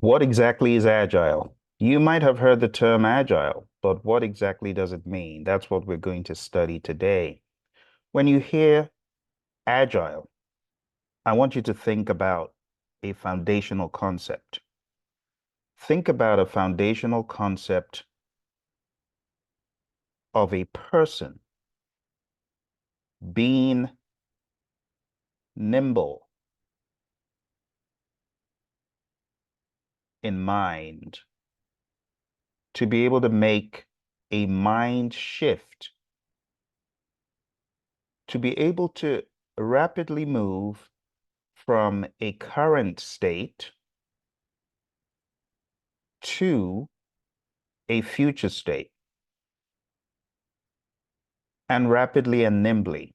What exactly is agile? You might have heard the term agile, but what exactly does it mean? That's what we're going to study today. When you hear agile, I want you to think about a foundational concept. Think about a foundational concept of a person being nimble in mind, to be able to make a mind shift, to be able to rapidly move from a current state to a future state, and rapidly and nimbly.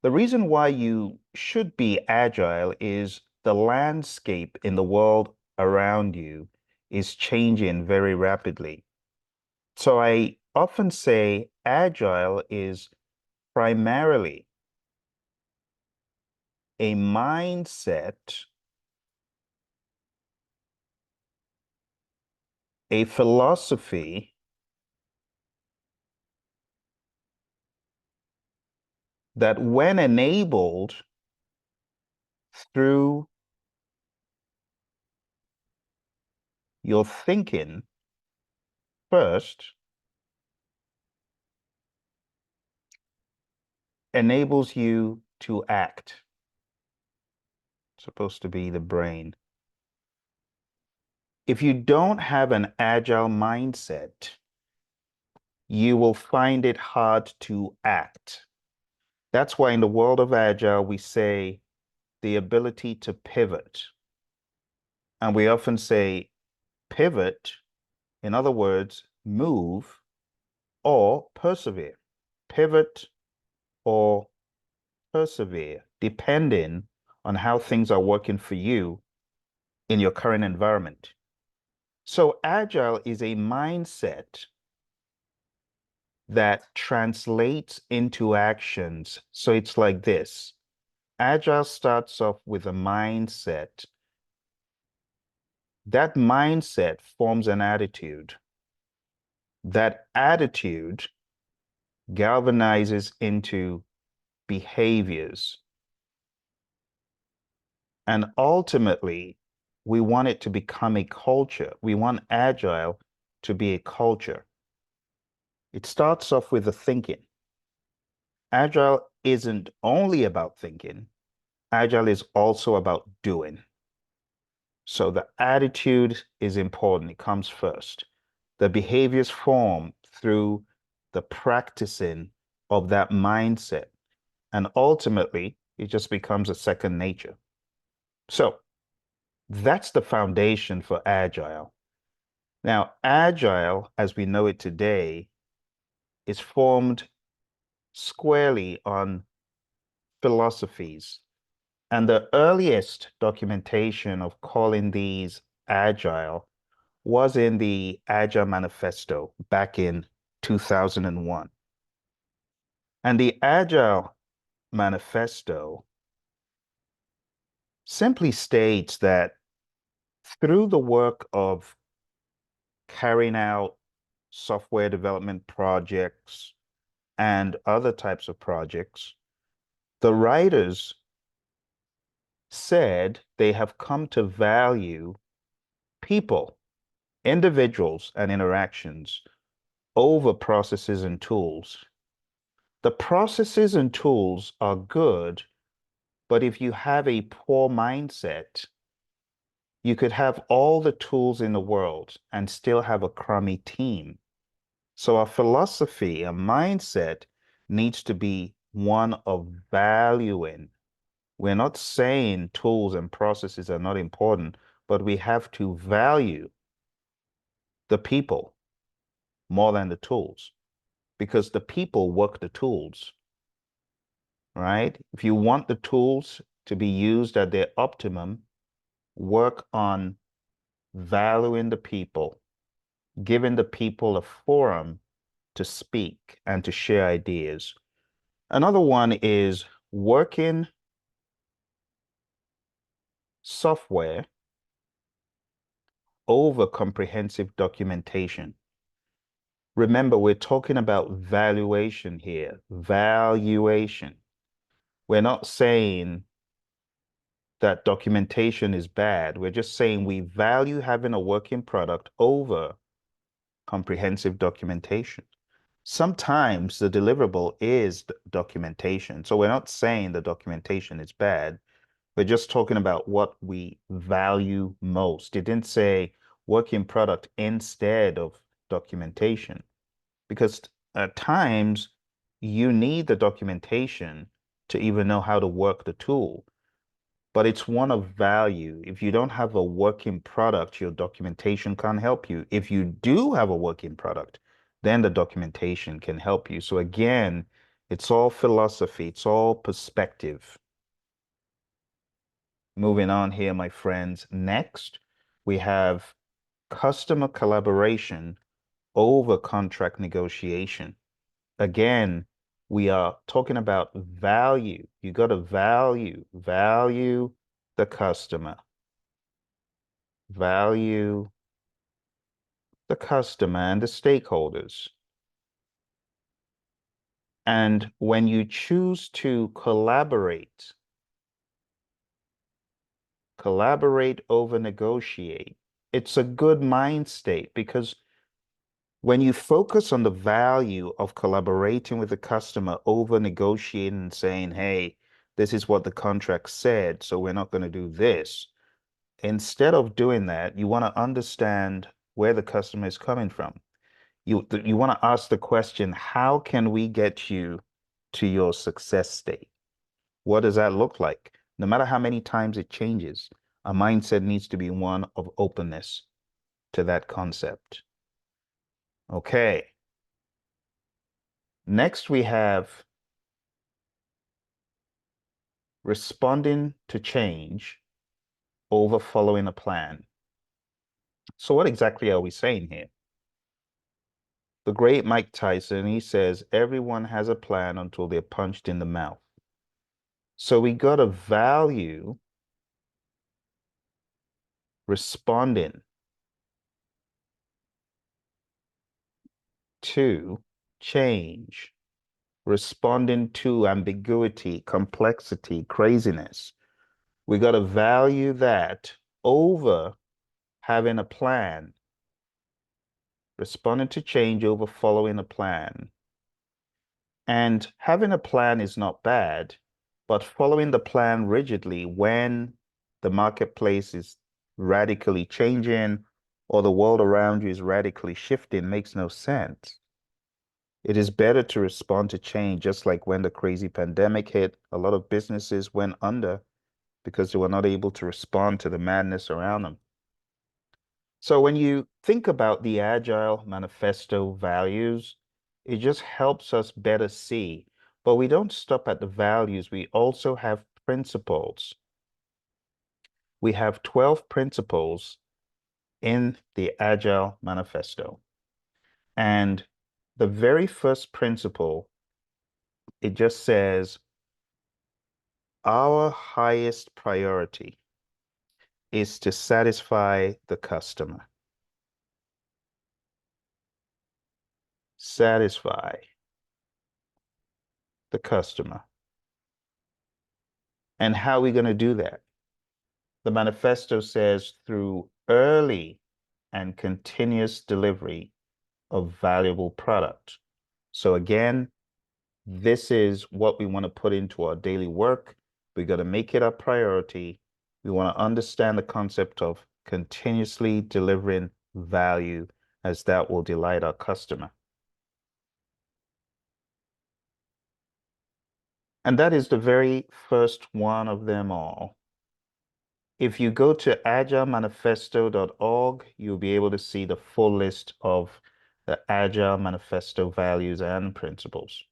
The reason why you should be agile is the landscape in the world around you is changing very rapidly. So I often say agile is primarily a mindset, a philosophy that, when enabled through your thinking first, enables you to act. It's supposed to be the brain. If you don't have an agile mindset, you will find it hard to act. That's why in the world of agile, we say the ability to pivot. And we often say pivot, in other words, move or persevere. Pivot or persevere, depending on how things are working for you in your current environment. So agile is a mindset that translates into actions. So it's like this. Agile starts off with a mindset. That mindset forms an attitude. That attitude galvanizes into behaviors. And ultimately, we want it to become a culture. We want agile to be a culture. It starts off with the thinking. Agile isn't only about thinking. Agile is also about doing. So the attitude is important. It comes first. The behaviors form through the practicing of that mindset. And ultimately, it just becomes a second nature. So that's the foundation for Agile. Now, Agile, as we know it today, is formed squarely on philosophies. And the earliest documentation of calling these Agile was in the Agile Manifesto back in 2001. And the Agile Manifesto simply states that through the work of carrying out software development projects and other types of projects, the writers said they have come to value people, individuals, and interactions over processes and tools. The processes and tools are good, but if you have a poor mindset, you could have all the tools in the world and still have a crummy team. So our philosophy, a mindset needs to be one of valuing. We're not saying tools and processes are not important, but we have to value the people more than the tools because the people work the tools, right? If you want the tools to be used at their optimum, work on valuing the people, giving the people a forum to speak and to share ideas. Another one is working software over comprehensive documentation. Remember, we're talking about valuation here. Valuation. We're not saying that documentation is bad. We're just saying we value having a working product over comprehensive documentation. Sometimes the deliverable is documentation. So we're not saying the documentation is bad. We're just talking about what we value most. It didn't say working product instead of documentation, because at times you need the documentation to even know how to work the tool. But it's one of value. If you don't have a working product, your documentation can't help you. If you do have a working product, then the documentation can help you. So again, it's all philosophy, it's all perspective. Moving on here, my friends. Next, we have customer collaboration over contract negotiation. Again, we are talking about value. You got to value the customer, value the customer and the stakeholders. And when you choose to collaborate over negotiate, it's a good mind state, because when you focus on the value of collaborating with the customer over negotiating and saying, hey, this is what the contract said, so we're not going to do this. Instead of doing that, you want to understand where the customer is coming from. You want to ask the question, how can we get you to your success state? What does that look like? No matter how many times it changes, a mindset needs to be one of openness to that concept. Okay. Next, we have responding to change over following a plan. So what exactly are we saying here? The great Mike Tyson, he says, everyone has a plan until they're punched in the mouth. So we got to value responding to change, responding to ambiguity, complexity, craziness. We got to value that over having a plan, responding to change over following a plan. And having a plan is not bad, but following the plan rigidly when the marketplace is radically changing or the world around you is radically shifting makes no sense. It is better to respond to change, just like when the crazy pandemic hit, a lot of businesses went under because they were not able to respond to the madness around them. So when you think about the Agile Manifesto values, it just helps us better see. But we don't stop at the values. We also have principles. We have 12 principles in the Agile Manifesto. And the very first principle, it just says, our highest priority is to satisfy the customer. Satisfy the customer. And how are we going to do that? The manifesto says through early and continuous delivery of valuable product. So again, this is what we want to put into our daily work. We got to make it a priority. We want to understand the concept of continuously delivering value, as that will delight our customer. And that is the very first one of them all. If you go to agilemanifesto.org, you'll be able to see the full list of the Agile Manifesto values and principles.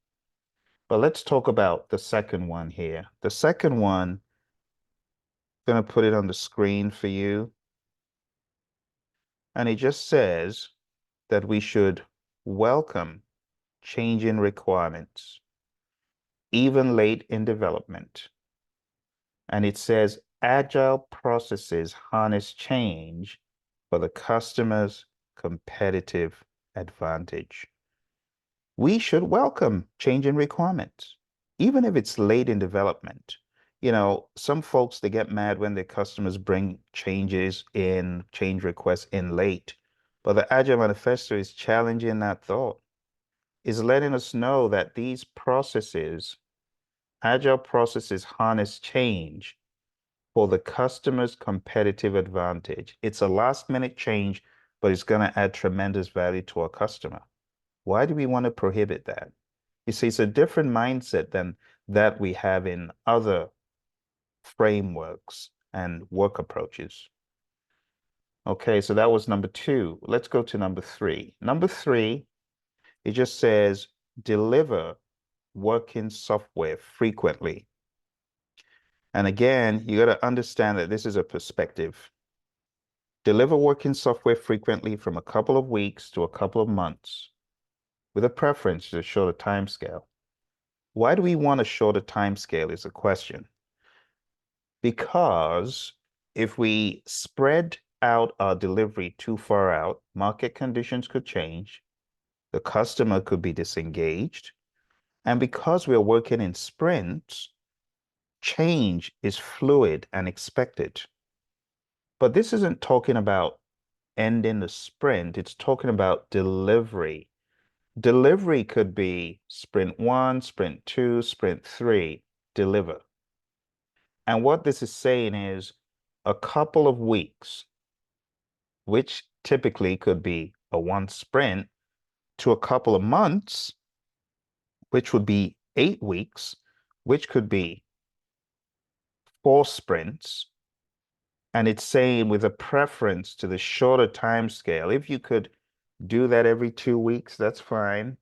But let's talk about the second one here. The second one, I'm going to put it on the screen for you. And it just says that we should welcome changing requirements, even late in development. And it says agile processes harness change for the customer's competitive advantage. We should welcome changing requirements, even if it's late in development. Some folks, they get mad when their customers bring change requests in late. But the Agile Manifesto is challenging that thought, is letting us know that these processes, Agile processes, harness change for the customer's competitive advantage. It's a last minute change, but it's going to add tremendous value to our customer. Why do we want to prohibit that? You see, it's a different mindset than that we have in other frameworks and work approaches. Okay, so that was number two. Let's go to number three. Number three, it just says deliver working software frequently. And again, you got to understand that this is a perspective. Deliver working software frequently from a couple of weeks to a couple of months with a preference to a shorter time scale. Why do we want a shorter time scale is a question. Because if we spread out our delivery too far out, market conditions could change, the customer could be disengaged, and because we're working in sprints, change is fluid and expected. But this isn't talking about ending the sprint, it's talking about delivery. Delivery could be sprint 1, sprint 2, sprint 3, deliver. And what this is saying is a couple of weeks, which typically could be a one sprint, to a couple of months, which would be 8 weeks, which could be 4 sprints. And it's saying with a preference to the shorter time scale. If you could do that every 2 weeks, that's fine.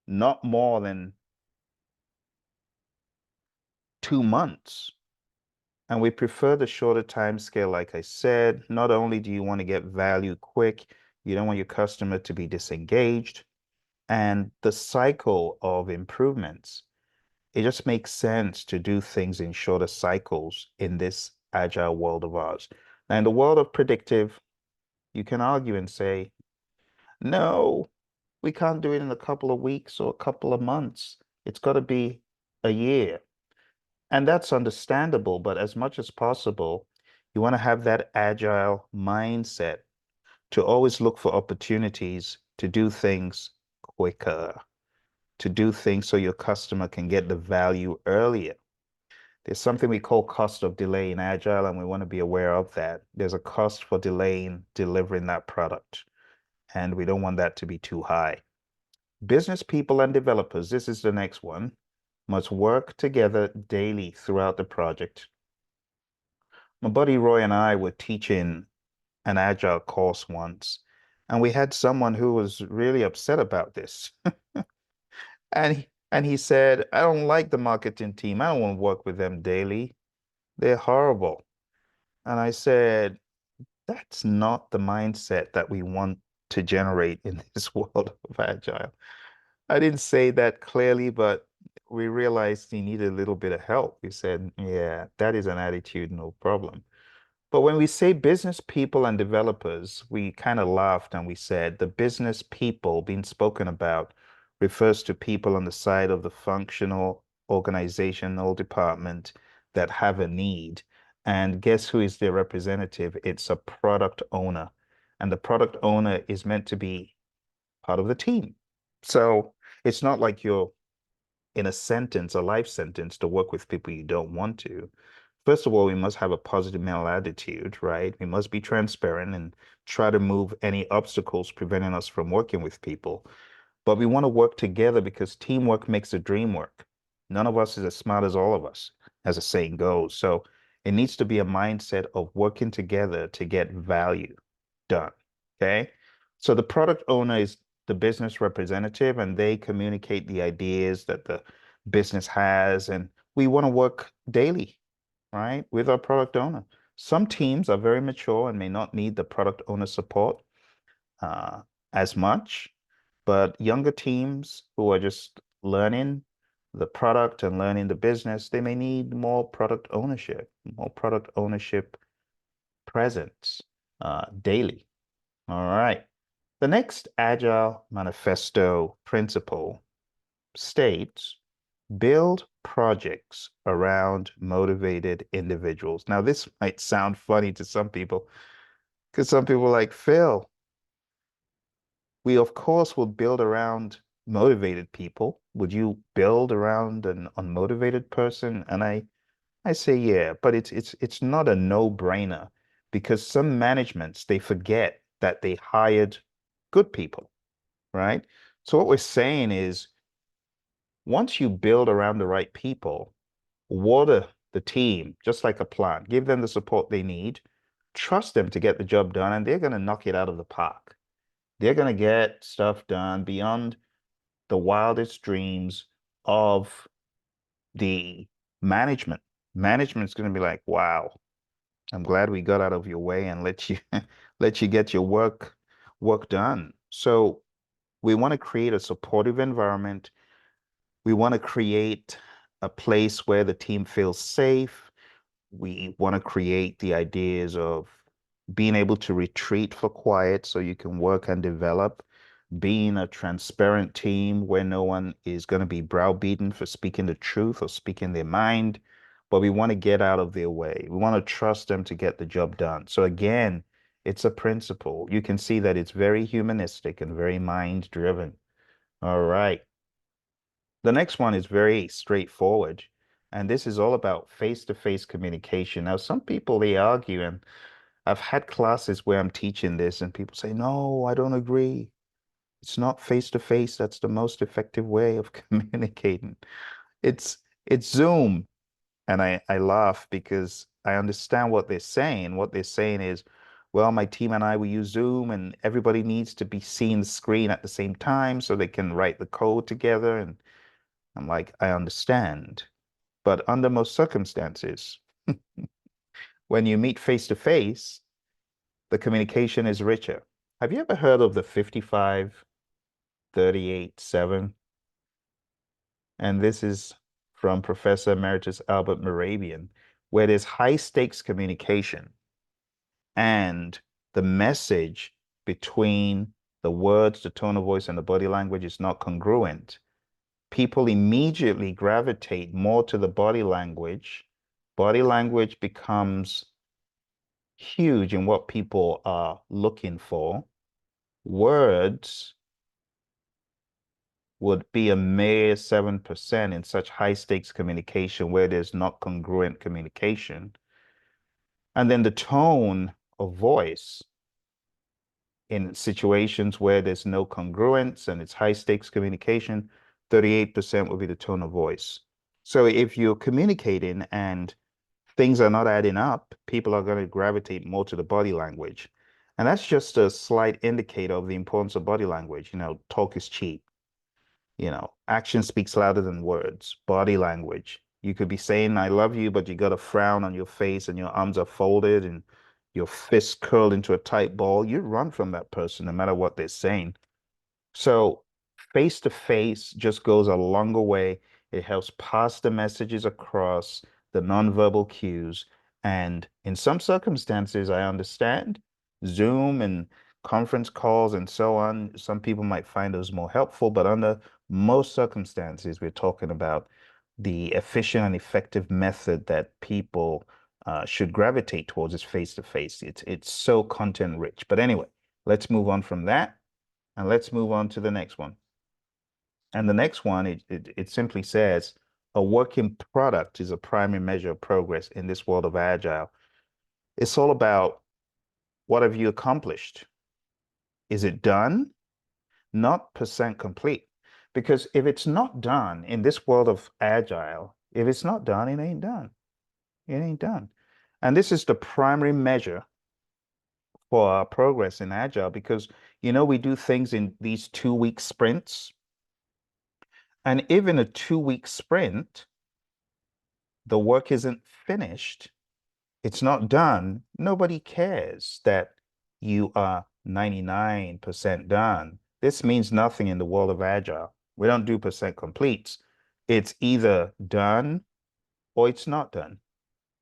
Not more than 2 months. And we prefer the shorter time scale, like I said. Not only do you want to get value quick, you don't want your customer to be disengaged. And the cycle of improvements, it just makes sense to do things in shorter cycles in this agile world of ours. Now, in the world of predictive, you can argue and say, no, we can't do it in a couple of weeks or a couple of months. It's got to be a year. And that's understandable, but as much as possible, you want to have that agile mindset to always look for opportunities to do things quicker, to do things so your customer can get the value earlier. There's something we call cost of delay in Agile, and we want to be aware of that. There's a cost for delaying delivering that product, and we don't want that to be too high. Business people and developers, this is the next one, must work together daily throughout the project. My buddy Roy and I were teaching an Agile course once, and we had someone who was really upset about this. And he said, I don't like the marketing team. I don't want to work with them daily. They're horrible. And I said, that's not the mindset that we want to generate in this world of Agile. I didn't say that clearly, but we realized he needed a little bit of help. We said, yeah, that is an attitude, no problem. But when we say business people and developers, we kind of laughed and we said the business people being spoken about refers to people on the side of the functional organizational department that have a need. And guess who is their representative? It's a product owner. And the product owner is meant to be part of the team. So it's not like you're in a sentence, a life sentence, to work with people you don't want to. First of all, we must have a positive mental attitude, right? We must be transparent and try to move any obstacles preventing us from working with people. But we want to work together because teamwork makes the dream work. None of us is as smart as all of us, as the saying goes. So it needs to be a mindset of working together to get value done. Okay. So the product owner is the business representative and they communicate the ideas that the business has. And we want to work daily, right, with our product owner. Some teams are very mature and may not need the product owner support uh, as much, but younger teams who are just learning the product and learning the business, they may need more product ownership presence. daily. All right. The next Agile Manifesto principle states build projects around motivated individuals. Now, this might sound funny to some people because some people are like, Phil, we of course will build around motivated people. Would you build around an unmotivated person? And I say, yeah, but it's not a no-brainer because some managements they forget that they hired good people, right? So what we're saying is once you build around the right people, water the team just like a plant, give them the support they need, trust them to get the job done, and they're going to knock it out of the park. They're going to get stuff done beyond the wildest dreams of the management. Management's going to be like, wow, I'm glad we got out of your way and let you let you get your work done. So we want to create a supportive environment. We want to create a place where the team feels safe. We want to create the ideas of being able to retreat for quiet so you can work and develop, being a transparent team where no one is going to be browbeaten for speaking the truth or speaking their mind, but we want to get out of their way. We want to trust them to get the job done. So again, it's a principle. You can see that it's very humanistic and very mind driven. All right. The next one is very straightforward, and this is all about face-to-face communication. Now, some people they argue, and I've had classes where I'm teaching this, and people say, no, I don't agree. It's not face-to-face. That's the most effective way of communicating. It's Zoom. And I laugh because I understand what they're saying. What they're saying is, well, my team and I, we use Zoom, and everybody needs to be seeing the screen at the same time so they can write the code together. And I'm like, I understand. But under most circumstances, when you meet face to face, the communication is richer. Have you ever heard of the 55, 38, 7? And this is from Professor Emeritus Albert Moravian, where there's high stakes communication and the message between the words, the tone of voice, and the body language is not congruent. People immediately gravitate more to the body language. Body language becomes huge in what people are looking for. Words would be a mere 7% in such high stakes communication where there's not congruent communication. And then the tone of voice in situations where there's no congruence and it's high stakes communication, 38% will be the tone of voice. So if you're communicating and things are not adding up, people are going to gravitate more to the body language. And that's just a slight indicator of the importance of body language. Talk is cheap. Action speaks louder than words. Body language. You could be saying, I love you, but you got a frown on your face and your arms are folded and your fists curled into a tight ball. You run from that person no matter what they're saying. So face to face just goes a longer way. It helps pass the messages across the nonverbal cues. And in some circumstances, I understand Zoom and conference calls and so on. Some people might find those more helpful, but under most circumstances, we're talking about the efficient and effective method that people should gravitate towards is face to face. It's so content rich. But anyway, let's move on from that. And let's move on to the next one. And the next one, it simply says, a working product is a primary measure of progress in this world of Agile. It's all about what have you accomplished? Is it done? Not percent complete. Because if it's not done in this world of Agile, if it's not done, it ain't done. It ain't done. And this is the primary measure for our progress in Agile because, we do things in these 2-week sprints. And even a 2-week sprint, the work isn't finished, it's not done. Nobody cares that you are 99% done. This means nothing in the world of Agile. We don't do percent completes. It's either done or it's not done,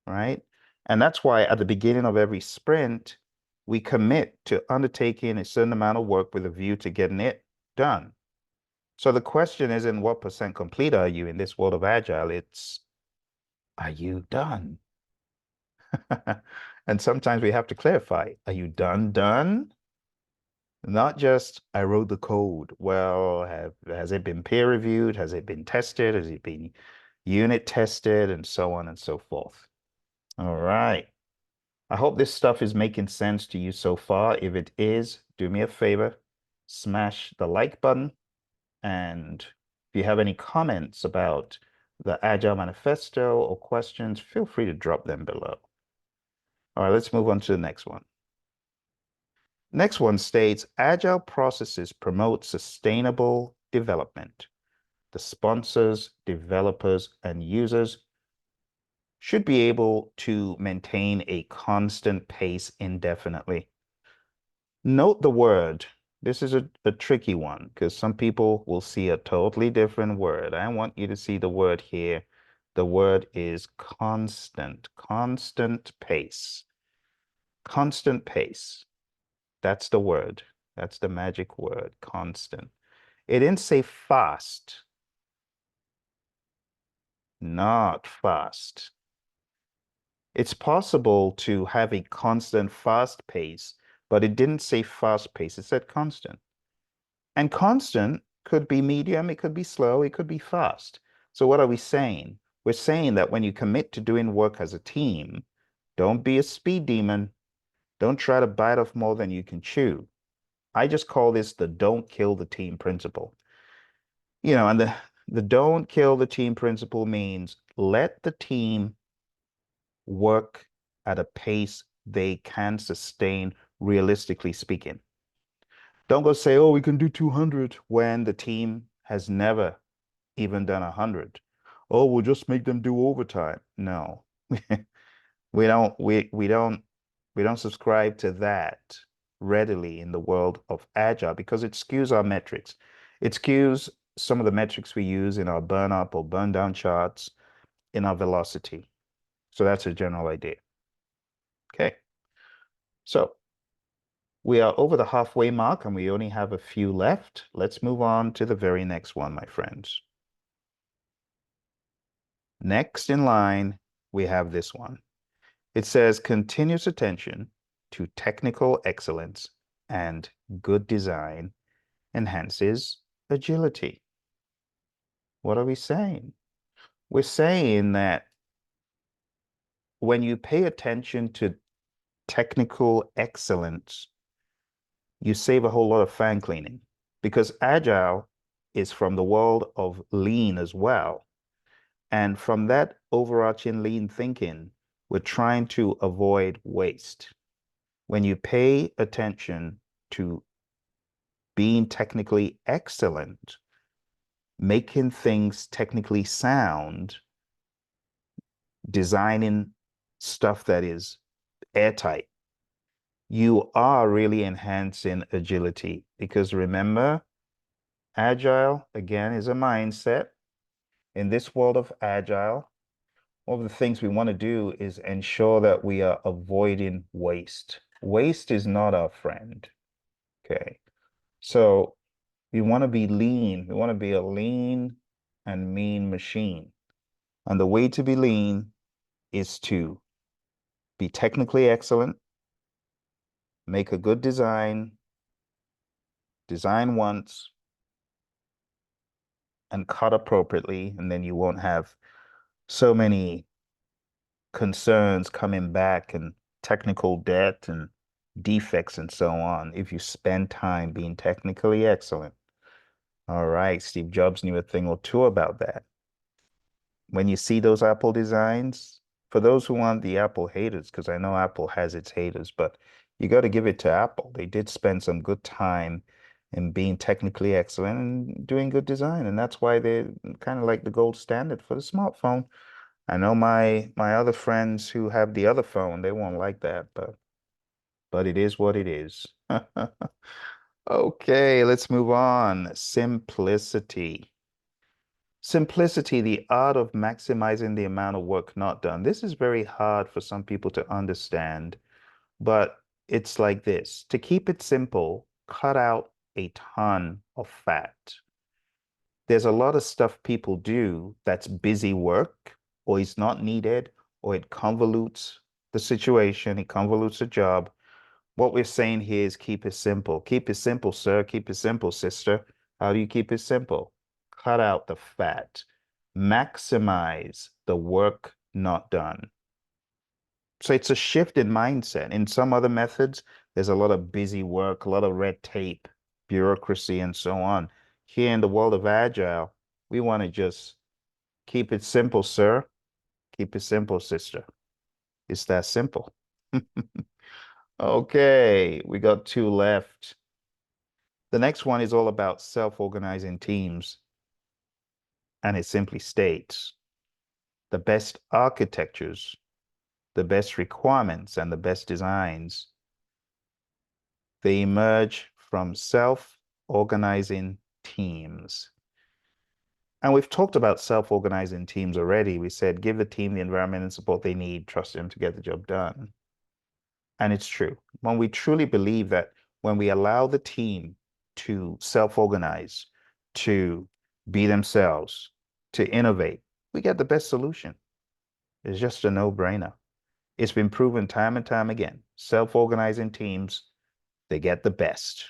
right? And that's why at the beginning of every sprint, We commit to undertaking a certain amount of work with a view to getting it done. So the question isn't what percent complete are you in this world of Agile? It's, are you done? And sometimes we have to clarify, are you done? Not just, I wrote the code. Well, has it been peer reviewed? Has it been tested? Has it been unit tested? And so on and so forth. All right. I hope this stuff is making sense to you so far. If it is, do me a favor, smash the like button. And if you have any comments about the Agile Manifesto or questions, feel free to drop them below. All right, let's move on to the next one. Next one states, Agile processes promote sustainable development. The sponsors, developers, and users should be able to maintain a constant pace indefinitely. Note the word. This is a tricky one because some people will see a totally different word. I want you to see the word here. The word is constant, constant pace. Constant pace. That's the word. That's the magic word, constant. It didn't say fast, not fast. It's possible to have a constant fast pace, but it didn't say fast pace. It said constant. And constant could be medium, it could be slow, it could be fast. So what are we saying? We're saying that when you commit to doing work as a team, don't be a speed demon. Don't try to bite off more than you can chew. I just call this the don't kill the team principle. And the don't kill the team principle means let the team work at a pace they can sustain, realistically speaking. Don't go say, oh, we can do 200 when the team has never even done 100. Oh, we'll just make them do overtime. No, we don't, we don't subscribe to that readily in the world of Agile because it skews our metrics. It skews some of the metrics we use in our burn up or burn down charts in our velocity. So that's a general idea. Okay. So we are over the halfway mark and we only have a few left. Let's move on to the very next one, my friends. Next in line, we have this one. It says continuous attention to technical excellence and good design enhances agility. What are we saying? We're saying that when you pay attention to technical excellence, you save a whole lot of fan cleaning because Agile is from the world of lean as well. And from that overarching lean thinking, we're trying to avoid waste. When you pay attention to being technically excellent, making things technically sound, designing stuff that is airtight, you are really enhancing agility. Because remember, Agile, again, is a mindset. In this world of Agile, one of the things we want to do is ensure that we are avoiding waste. Waste is not our friend. Okay. So we want to be lean. We want to be a lean and mean machine. And the way to be lean is to be technically excellent, make a good design, design once, and cut appropriately. And then you won't have so many concerns coming back and technical debt and defects and so on if you spend time being technically excellent. All right, Steve Jobs knew a thing or two about that. When you see those Apple designs, for those who want the Apple haters, because I know Apple has its haters, but you got to give it to Apple. They did spend some good time in being technically excellent and doing good design. And that's why they're kind of like the gold standard for the smartphone. I know my other friends who have the other phone, they won't like that, but it is what it is. Okay, let's move on. Simplicity. Simplicity, the art of maximizing the amount of work not done. This is very hard for some people to understand, but It's like this. To keep it simple, cut out a ton of fat. There's a lot of stuff people do that's busy work or is not needed or it convolutes the situation, it convolutes the job. What we're saying here is keep it simple. Keep it simple, sir. Keep it simple, sister. How do you keep it simple? Cut out the fat. Maximize the work not done. So it's a shift in mindset. In some other methods, there's a lot of busy work, a lot of red tape, bureaucracy, and so on. Here in the world of Agile, we want to just keep it simple, sir. Keep it simple, sister. It's that simple. Okay, we got two left. The next one is all about self-organizing teams, and it simply states the best architectures, the best requirements, and the best designs, they emerge from self-organizing teams. And we've talked about self-organizing teams already. We said give the team the environment and support they need, trust them to get the job done. And it's true. When we truly believe that when we allow the team to self-organize, to be themselves, to innovate, we get the best solution. It's just a no-brainer. It's been proven time and time again. Self-organizing teams, they get the best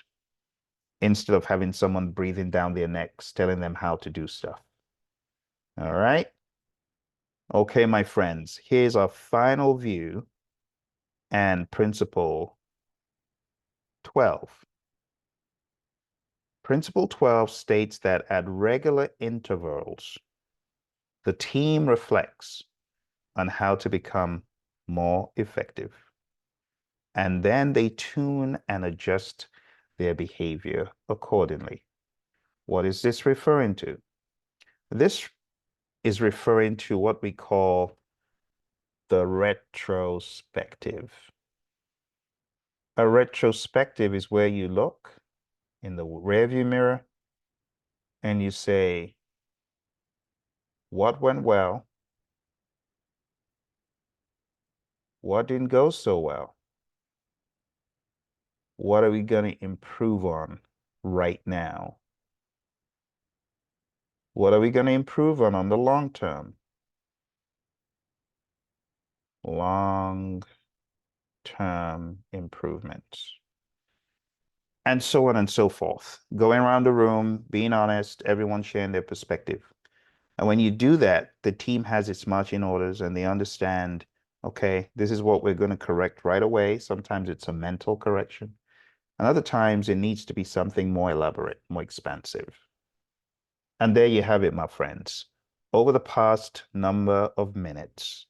instead of having someone breathing down their necks, telling them how to do stuff. All right. Okay, my friends, here's our final view and principle 12. Principle 12 states that at regular intervals, the team reflects on how to become more effective. And then they tune and adjust their behavior accordingly. What is this referring to? This is referring to what we call the retrospective. A retrospective is where you look in the rearview mirror and you say, what went well? What didn't go so well? What are we going to improve on right now? What are we going to improve on the long term? Long-term improvements. And so on and so forth. Going around the room, being honest, everyone sharing their perspective. And when you do that, the team has its marching orders and they understand, okay, this is what we're going to correct right away. Sometimes it's a mental correction. And other times it needs to be something more elaborate, more expansive. And there you have it, my friends. Over the past number of minutes,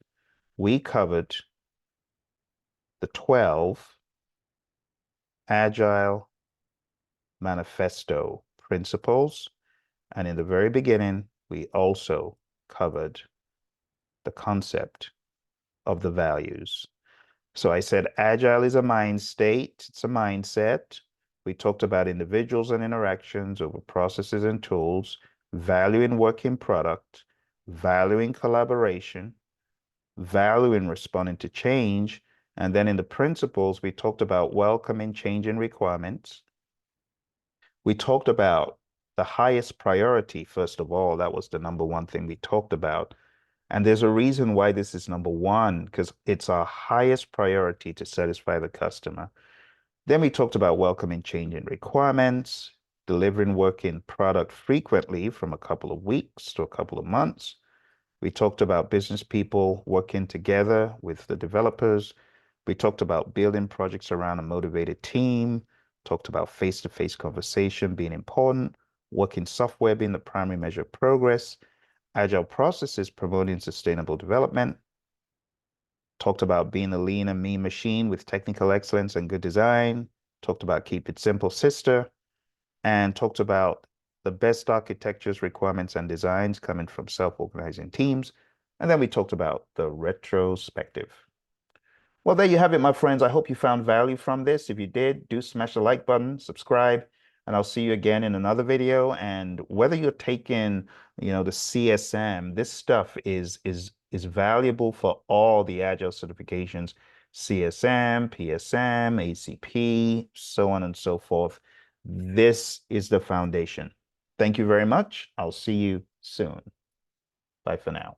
we covered the 12 Agile Manifesto principles. And in the very beginning, we also covered the concept of the values. So I said Agile is a mind state, it's a mindset. We talked about individuals and interactions over processes and tools, valuing working product, valuing collaboration, valuing responding to change. And then in the principles, we talked about welcoming changing requirements. We talked about the highest priority, first of all. That was the number one thing we talked about. And there's a reason why this is number one, because it's our highest priority to satisfy the customer. Then we talked about welcoming changing requirements, delivering working product frequently from a couple of weeks to a couple of months. We talked about business people working together with the developers. We talked about building projects around a motivated team, talked about face-to-face conversation being important, working software being the primary measure of progress, agile processes promoting sustainable development, talked about being a lean and mean machine with technical excellence and good design, talked about keep it simple, sister, and talked about the best architectures, requirements, and designs coming from self-organizing teams. And then we talked about the retrospective. Well, there you have it, my friends. I hope you found value from this. If you did, do smash the like button, subscribe, and I'll see you again in another video. And whether you're taking, the CSM, this stuff is valuable for all the Agile certifications CSM, PSM, ACP, so on and so forth. This is the foundation. Thank you very much. I'll see you soon. Bye for now.